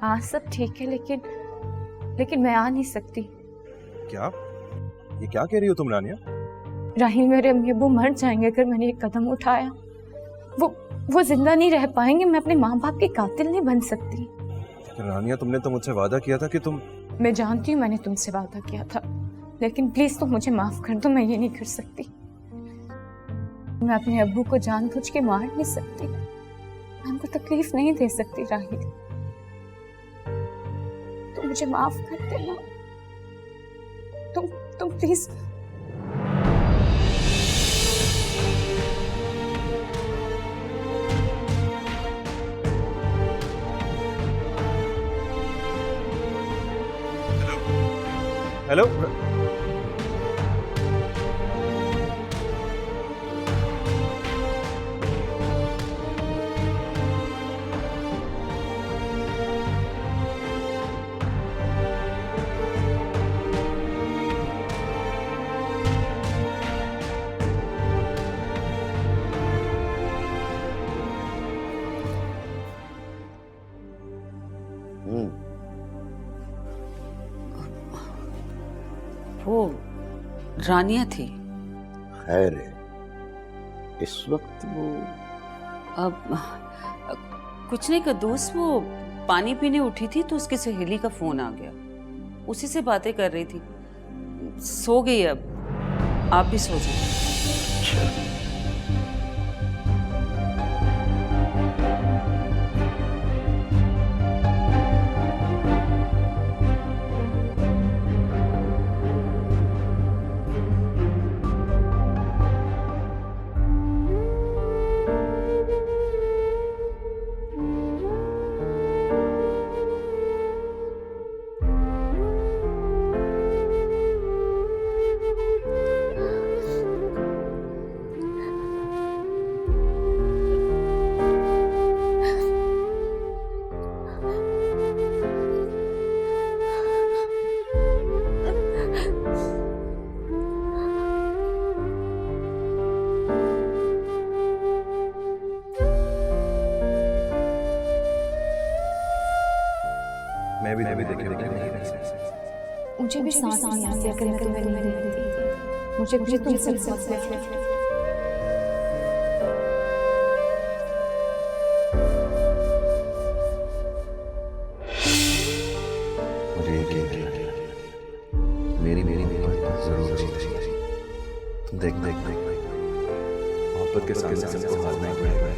हाँ सब ठीक है, लेकिन मैं आ नहीं सकती। क्या? ये क्या कह रही हो तुम रानिया? राहिल, मेरे अम्मी अब्बू मर जाएंगे अगर मैंने एक कदम उठाया। वो जिंदा नहीं रह पाएंगे। मैं अपने माँ बाप की कातिल नहीं बन सकती। रानिया, तुमने तो मुझसे वादा किया था कि तुम... मैं जानती हूँ मैंने तुमसे वादा किया था, लेकिन प्लीज तुम मुझे माफ कर दो। मैं ये नहीं कर सकती। मैं अपने अब्बू को जानबूझ के मार नहीं सकती। मैं उनको तकलीफ नहीं दे सकती। राहिल, तुम मुझे माफ कर देना। तुम प्लीज। हेलो? वो रानिया थी। खैर है, इस वक्त वो... अब कुछ नहीं, कद्दूस वो पानी पीने उठी थी तो उसकी सहेली का फोन आ गया। उसी से बातें कर रही थी। सो गई। अब आप भी सो जाइए। मैं भी देखे नहीं रह सकती। मुझे भी सांस नहीं आती अगर मैं तुम्हें नहीं देखती। मुझे तुमसे बहुत प्यार है। मुझे यकीन है मेरी जरूर देख मोहब्बत के सामने सबको हारना ही पड़ेगा।